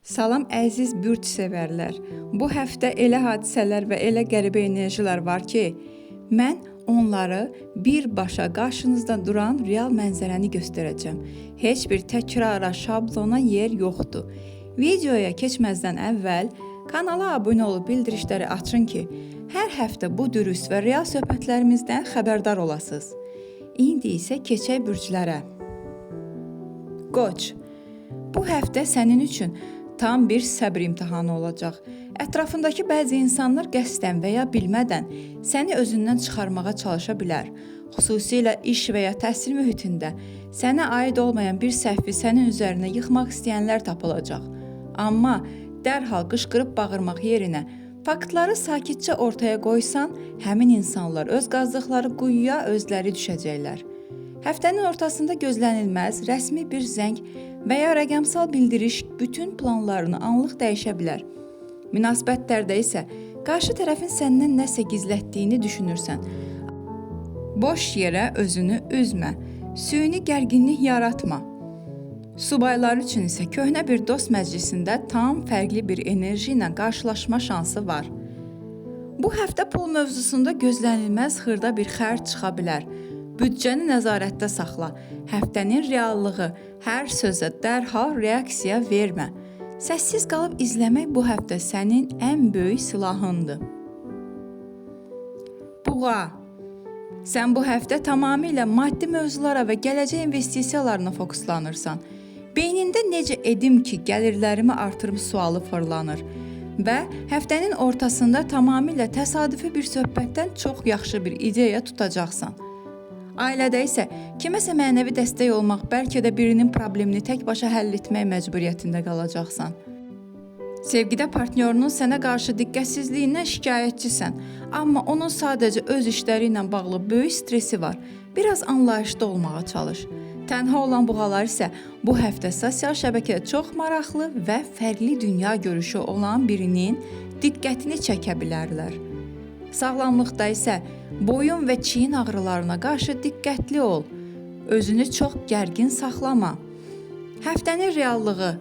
Salam əziz bürc sevərlər. Bu həftə elə hadisələr və elə qəribə enerjilər var ki, mən onları birbaşa qarşınızda duran real mənzərəni göstərəcəm. Heç bir təkrara, şablona yer yoxdur. Videoya keçməzdən əvvəl kanala abunə olub bildirişləri açın ki, hər həftə bu dürüst və real söhbətlərimizdən xəbərdar olasınız. İndi isə keçək bürclərə. Qoç, bu həftə sənin üçün tam bir səbr imtahanı olacaq. Ətrafındakı bəzi insanlar qəsdən və ya bilmədən səni özündən çıxarmağa çalışa bilər. Xüsusilə iş və ya təhsil mühitində sənə aid olmayan bir səhvi sənin üzərinə yıxmaq istəyənlər tapılacaq. Amma dərhal qışqırıb bağırmaq yerinə faktları sakitcə ortaya qoysan, həmin insanlar öz qazdıqları quyuya özləri düşəcəklər. Həftənin ortasında gözlənilməz rəsmi bir zəng və ya rəqəmsal bildiriş bütün planlarını anlıq dəyişə bilər. Münasibətlərdə isə qarşı tərəfin səndən nəsə gizlətdiyini düşünürsən. Boş yerə özünü üzmə, süni gərginlik yaratma. Subaylar üçün isə köhnə bir dost məclisində tam fərqli bir enerji ilə qarşılaşma şansı var. Bu həftə pul mövzusunda gözlənilməz xırda bir xərc çıxa bilər. Büdcəni nəzarətdə saxla. Həftənin reallığı, hər sözə dərhal reaksiya vermə. Səssiz qalıb izləmək bu həftə sənin ən böyük silahındır. Buğa, sən bu həftə tamamilə maddi mövzulara və gələcək investisiyalarına fokuslanırsan. Beynində necə edim ki, gəlirlərimi artırım sualı fırlanır və həftənin ortasında tamamilə təsadüfi bir söhbətdən çox yaxşı bir ideya tutacaqsan. Ailədə isə kiməsə mənəvi dəstək olmaq, bəlkə də birinin problemini tək başa həll etmək məcburiyyətində qalacaqsan. Sevgidə partnyorunun sənə qarşı diqqətsizliyindən şikayətçisən, amma onun sadəcə öz işləri ilə bağlı böyük stresi var. Biraz anlayışlı olmağa çalış. Tənha olan buğalar isə bu həftə sosial şəbəkədə çox maraqlı və fərqli dünya görüşü olan birinin diqqətini çəkə bilərlər. Sağlamlıqda isə boyun və çiyin ağrılarına qarşı diqqətli ol. Özünü çox gərgin saxlama. Həftənin reallığı.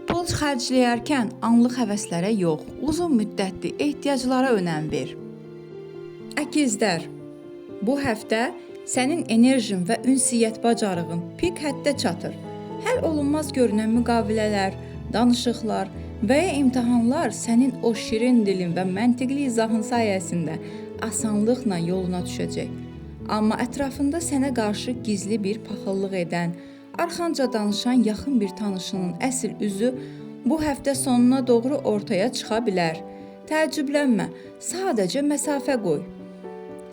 Pul xərcləyərkən anlıq həvəslərə yox, uzun müddətli ehtiyaclara önəm ver. Əkizlər, bu həftə sənin enerjin və ünsiyyət bacarığın pik həddə çatır. Həll olunmaz görünən müqavilələr, danışıqlar və ya imtahanlar sənin o şirin dilin və məntiqli izahın sayəsində asanlıqla yoluna düşəcək. Amma ətrafında sənə qarşı gizli bir paxıllıq edən, arxanca danışan yaxın bir tanışının əsl üzü bu həftə sonuna doğru ortaya çıxa bilər. Təəccüblənmə, sadəcə məsafə qoy.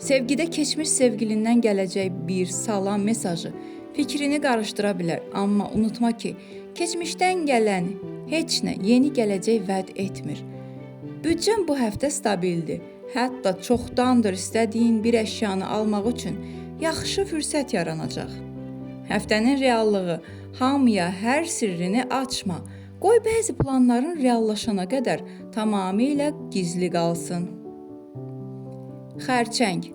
Sevgidə keçmiş sevgilindən gələcək bir salam mesajı fikrini qarışdıra bilər, amma unutma ki, keçmişdən gələn heç nə yeni gələcək vəd etmir. Büdcən bu həftə stabildir. Hətta çoxdandır istədiyin bir əşyanı almaq üçün yaxşı fürsət yaranacaq. Həftənin reallığı, hamıya hər sirrini açma. Qoy bəzi planların reallaşana qədər tamamilə gizli qalsın. Xərçəng,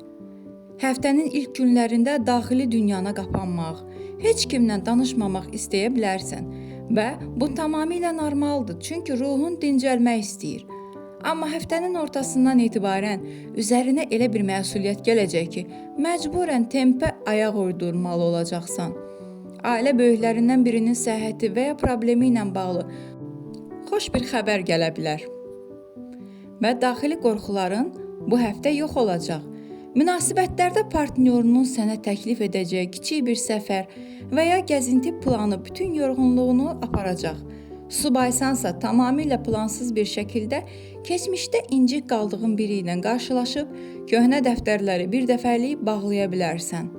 həftənin ilk günlərində daxili dünyana qapanmaq, heç kimlə danışmamaq istəyə bilərsən və bu tamamilə normaldır, çünki ruhun dincəlmək istəyir. Amma həftənin ortasından etibarən üzərinə elə bir məsuliyyət gələcək ki, məcburən tempə ayaq uydurmalı olacaqsan. Ailə böyüklərindən birinin səhhəti və ya problemi ilə bağlı xoş bir xəbər gələ bilər. Və daxili qorxuların bu həftə yox olacaq. Münasibətlərdə partnyorunun sənə təklif edəcəyi kiçik bir səfər və ya gəzinti planı bütün yorğunluğunu aparacaq. Subaysansa tamamilə plansız bir şəkildə keçmişdə incik qaldığın biri ilə qarşılaşıb köhnə dəftərləri bir dəfəlik bağlaya bilərsən.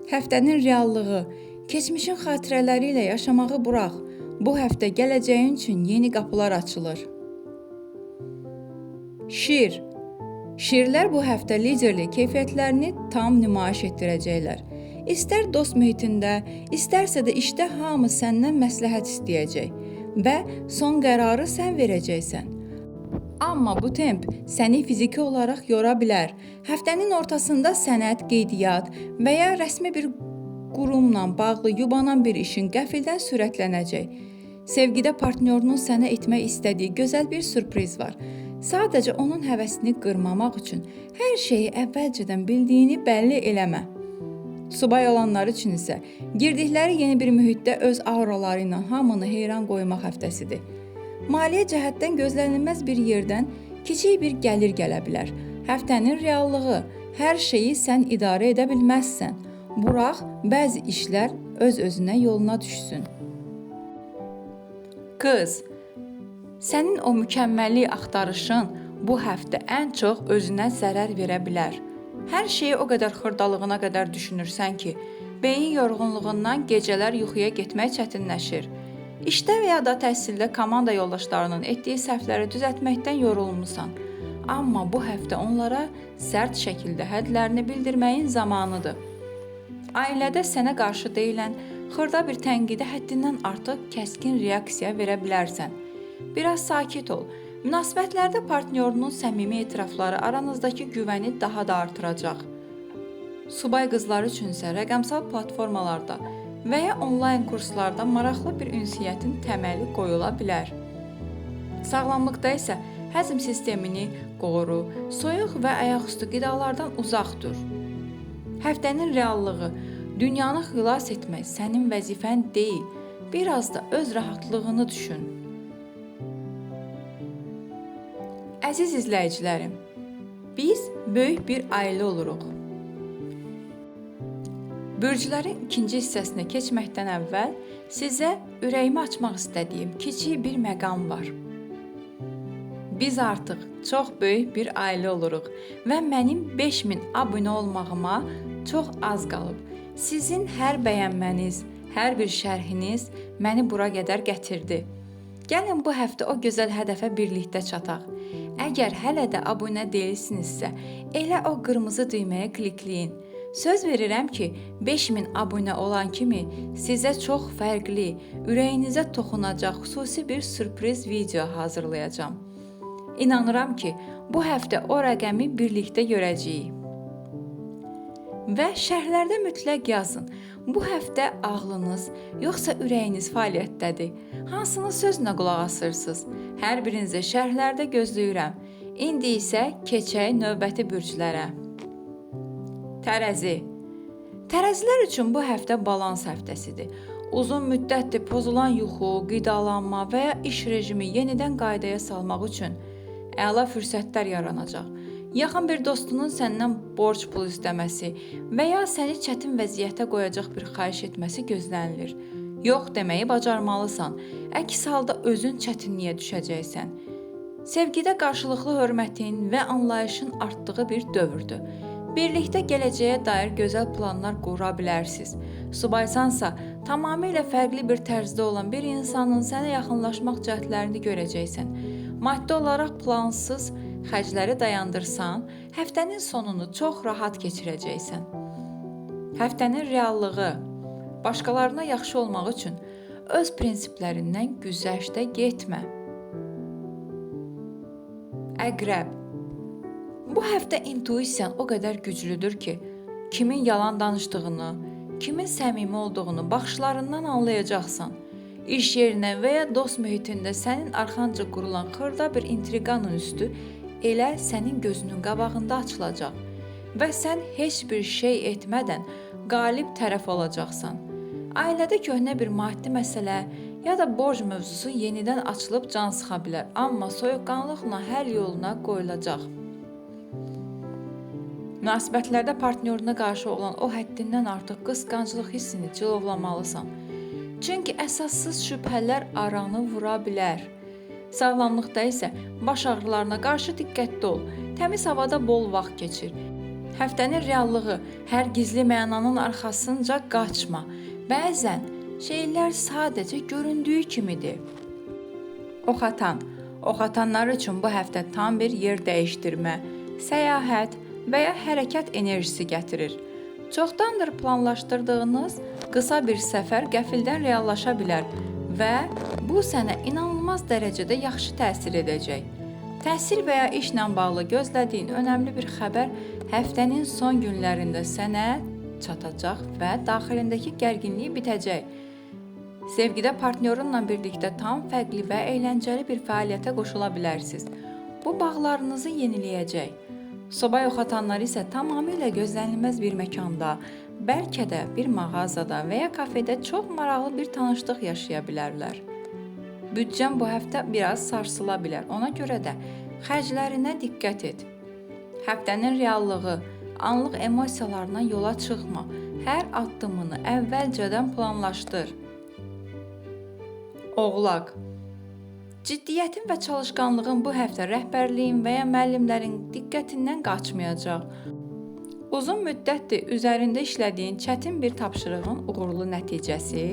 Həftənin reallığı, keçmişin xatirələri ilə yaşamağı burax. Bu həftə gələcəyin üçün yeni qapılar açılır. Şir. Şirlər bu həftə liderlik keyfiyyətlərini tam nümayiş etdirəcəklər. İstər dost mühitində, istərsə də işdə hamı səndən məsləhət istəyəcək və son qərarı sən verəcəksən. Amma bu temp səni fiziki olaraq yora bilər. Həftənin ortasında sənəd, qeydiyyat və ya rəsmi bir qurumla bağlı yubanan bir işin qəfildən sürətlənəcək. Sevgidə partnyorunun sənə etmək istədiyi gözəl bir sürpriz var. Sadəcə onun həvəsini qırmamaq üçün hər şeyi əvvəlcədən bildiyini bəlli eləmə. Subay olanlar üçün isə girdikləri yeni bir mühitdə öz auraları ilə hamını heyran qoymaq həftəsidir. Maliyyə cəhətdən gözlənilməz bir yerdən kiçik bir gəlir gələ bilər. Həftənin reallığı, hər şeyi sən idarə edə bilməzsən. Burax, bəzi işlər öz-özünə yoluna düşsün. Qız, sənin o mükəmməllik axtarışın bu həftə ən çox özünə zərər verə bilər. Hər şeyi o qədər xırdalığına qədər düşünürsən ki, beyin yorğunluğundan gecələr yuxuya getmək çətinləşir. İşdə və ya da təhsildə komanda yoldaşlarının etdiyi səhvləri düzəltməkdən yorulmusan. Amma bu həftə onlara sərt şəkildə hədlərini bildirməyin zamanıdır. Ailədə sənə qarşı deyilən xırda bir tənqidə həddindən artıq kəskin reaksiya verə bilərsən. Biraz sakit ol. Münasibətlərdə partnyorunun səmimi etirafları aranızdakı güvəni daha da artıracaq. Subay qızlar üçünsə rəqəmsal platformalarda və ya onlayn kurslarda maraqlı bir ünsiyyətin təməli qoyula bilər. Sağlamlıqda isə həzm sistemini qoru, soyuq və ayaqüstü qidalardan uzaq dur. Həftənin reallığı, dünyanı xilas etmək sənin vəzifən deyil, biraz da öz rahatlığını düşün. Əziz izləyicilərim, biz böyük bir ailə oluruq. Bürclərin ikinci hissəsinə keçməkdən əvvəl sizə ürəyimi açmaq istədiyim kiçik bir məqam var. Biz artıq çox böyük bir ailə oluruq və mənim 5000 abunə olmağıma çox az qalıb. Sizin hər bəyənməniz, hər bir şərhiniz məni bura qədər gətirdi. Gəlin bu həftə o gözəl hədəfə birlikdə çataq. Əgər hələ də abunə deyilsinizsə, elə o qırmızı düyməyə klikləyin. Söz verirəm ki, 5000 abunə olan kimi sizə çox fərqli, ürəyinizə toxunacaq xüsusi bir sürpriz video hazırlayacağam. İnanıram ki, bu həftə o rəqəmi birlikdə görəcəyik. Və şərhlərdə mütləq yazın. Bu həftə ağlınız, yoxsa ürəyiniz fəaliyyətdədir? Hansının sözünə qulaq asırsınız? Hər birinizə şərhlərdə gözləyirəm. İndi isə keçək növbəti bürclərə. Tərəzi. Tərəzilər üçün bu həftə balans həftəsidir. Uzun müddətdir pozulan yuxu, qidalanma və ya iş rejimi yenidən qaydaya salmaq üçün əla fürsətlər yaranacaq. Yaxın bir dostunun səndən borc pul istəməsi və ya səni çətin vəziyyətə qoyacaq bir xahiş etməsi gözlənilir. Yox deməyi bacarmalısan, əks halda özün çətinliyə düşəcəksən. Sevgidə qarşılıqlı hörmətin və anlayışın artdığı bir dövrdür. Birlikdə gələcəyə dair gözəl planlar qura bilərsiniz. Subaysansa, tamamilə fərqli bir tərzdə olan bir insanın sənə yaxınlaşmaq cəhdlərini görəcəksən. Maddi olaraq plansız xərcləri dayandırsan, həftənin sonunu çox rahat keçirəcəksən. Həftənin reallığı, başqalarına yaxşı olmaq üçün öz prinsiplərindən güzəştə getmə. Əqrəb. Bu həftə intuisiyan o qədər güclüdür ki, kimin yalan danışdığını, kimin səmimi olduğunu baxışlarından anlayacaqsan. İş yerinə və ya dost mühitində sənin arxanca qurulan xırda bir intriqanın üstü elə sənin gözünün qabağında açılacaq və sən heç bir şey etmədən qalib tərəf olacaqsan. Ailədə köhnə bir maddi məsələ ya da borc mövzusu yenidən açılıb can sıxa bilər, amma soyuqqanlıqla həll yoluna qoyulacaq. Münasibətlərdə partnyoruna qarşı olan o həddindən artıq qısqanclıq hissini cilovlamalısan. Çünki əsassız şübhələr aranı vura bilər. Sağlamlıqda isə baş ağrılarına qarşı diqqətli ol. Təmiz havada bol vaxt keçir. Həftənin reallığı, hər gizli mənanın arxasınca qaçma. Bəzən şeylər sadəcə göründüyü kimidir. Oxatan. Oxatanlar üçün bu həftə tam bir yer dəyişdirmə, səyahət və ya hərəkət enerjisi gətirir. Çoxdandır planlaşdırdığınız qısa bir səfər qəfildən reallaşa bilər və bu sənə inanılmaz dərəcədə yaxşı təsir edəcək. Təhsil və ya işlə bağlı gözlədiyin önəmli bir xəbər həftənin son günlərində sənə çatacaq və daxilindəki gərginlik bitəcək. Sevgidə partnyorunla birlikdə tam fərqli və əyləncəli bir fəaliyyətə qoşula bilərsiniz. Bu bağlarınızı yeniləyəcək. Soba yox atanlar isə tamamilə gözlənilməz bir məkanda, bəlkə də bir mağazada və ya kafedə çox maraqlı bir tanışlıq yaşaya bilərlər. Büdcən bu həftə biraz sarsıla bilər, ona görə də xərclərinə diqqət et. Həftənin reallığı, anlıq emosiyalarına yola çıxma, hər addımını əvvəlcədən planlaşdır. Oğlaq, ciddiyyətin və çalışqanlığın bu həftə rəhbərliyin və ya müəllimlərin diqqətindən qaçmayacaq. Uzun müddətdir üzərində işlədiyin çətin bir tapşırığın uğurlu nəticəsi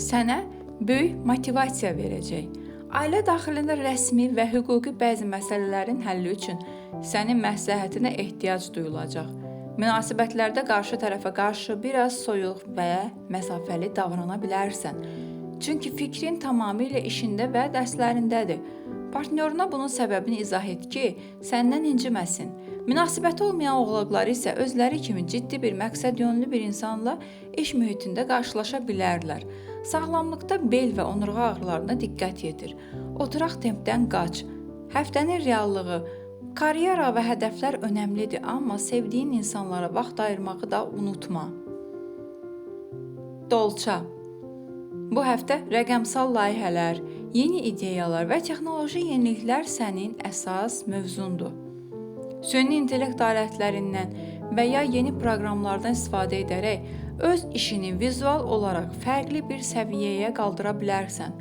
sənə böyük motivasiya verəcək. Ailə daxilində rəsmi və hüquqi bəzi məsələlərin həlli üçün sənin məsləhətinə ehtiyac duyulacaq. Münasibətlərdə qarşı tərəfə qarşı biraz soyuq və məsafəli davrana bilərsən. Çünki fikrin tamamilə işində və dərslərindədir. Partnyoruna bunun səbəbini izah et ki, səndən inciməsin. Münasibəti olmayan oğlaqlar isə özləri kimi ciddi bir məqsəd yönlü bir insanla iş mühitində qarşılaşa bilərlər. Sağlamlıqda bel və onurğa ağrılarına diqqət yetir. Oturaq tempdən qaç. Həftənin reallığı, karyera və hədəflər önəmlidir, amma sevdiyin insanlara vaxt ayırmağı da unutma. Dolça. Bu həftə rəqəmsal layihələr, yeni ideyalar və texnoloji yeniliklər sənin əsas mövzundur. Süni intellekt alətlərindən və ya yeni proqramlardan istifadə edərək öz işini vizual olaraq fərqli bir səviyyəyə qaldıra bilərsən.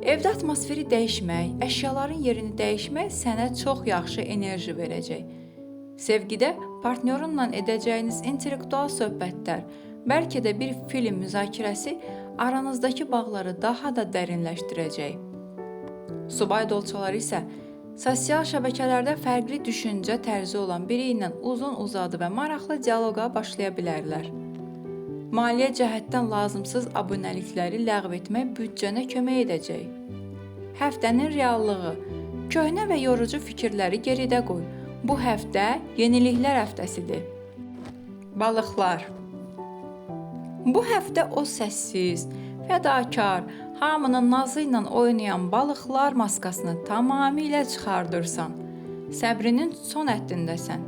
Evdə atmosferi dəyişmək, əşyaların yerini dəyişmək sənə çox yaxşı enerji verəcək. Sevgidə partnyorunla edəcəyiniz intellektual söhbətlər, bəlkə də bir film müzakirəsi aranızdakı bağları daha da dərinləşdirəcək. Subay dolçaları isə sosial şəbəkələrdə fərqli düşüncə tərzi olan biri ilə uzun-uzadı və maraqlı dialoqa başlaya bilərlər. Maliyyə cəhətdən lazımsız abunəlikləri ləğv etmək büdcənə kömək edəcək. Həftənin reallığı, köhnə və yorucu fikirləri geridə qoy. Bu həftə yeniliklər həftəsidir. Balıqlar. Bu həftə o səssiz, fədakar, hamının nazı ilə oynayan balıqlar maskasını tamamilə çıxardırsan. Səbrinin son həddindəsən.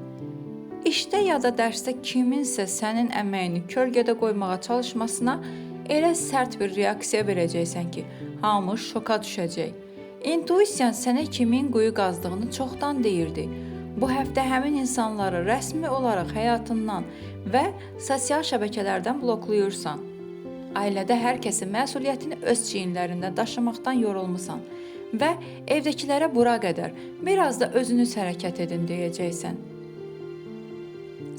İşdə ya da dərsdə kiminsə sənin əməyini kölgədə qoymağa çalışmasına elə sərt bir reaksiya verəcəksən ki, hamı şoka düşəcək. İntuisiyan sənə kimin quyu qazdığını çoxdan deyirdi. Bu həftə həmin insanları rəsmi olaraq həyatından və sosial şəbəkələrdən bloklayırsan. Ailədə hər kəsin məsuliyyətini öz çiyinlərində daşımaqdan yorulmusan və evdəkilərə bura qədər biraz da özünüz hərəkət edin deyəcəksən.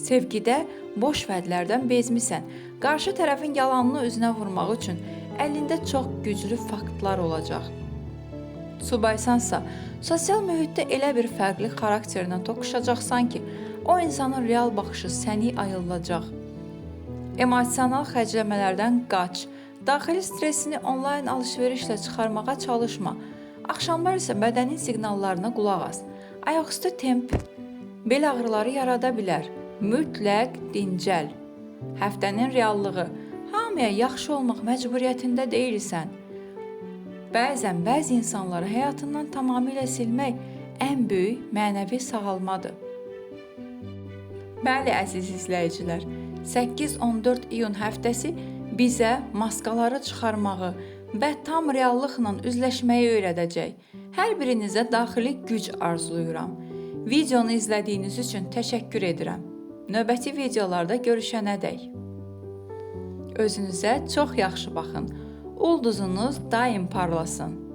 Sevgidə boş vədlərdən bezmisən, qarşı tərəfin yalanını üzünə vurmaq üçün əlində çox güclü faktlar olacaq. Subaysansa, sosial mühitdə elə bir fərqli xarakterlə toqquşacaqsan ki, o insanın real baxışı səni ayıldacaq. Emosional xərcləmələrdən qaç, daxili stressini onlayn alış-verişlə çıxarmağa çalışma. Axşamlar isə bədənin siqnallarına qulaq as. Ayaqüstü temp bel ağrıları yarada bilər. Mütləq dincəl. Həftənin reallığı, hamıya yaxşı olmaq məcburiyyətində deyilsən. Bəzən bəzi insanları həyatından tamamilə silmək ən böyük mənəvi sağalmadır. Bəli, əziz izləyicilər, 8-14 iyun həftəsi bizə maskaları çıxarmağı və tam reallıqla üzləşməyi öyrədəcək. Hər birinizə daxili güc arzuluyuram. Videonu izlədiyiniz üçün təşəkkür edirəm. Növbəti videolarda görüşənədək. Özünüzə çox yaxşı baxın. Ulduzunuz daim parlasın.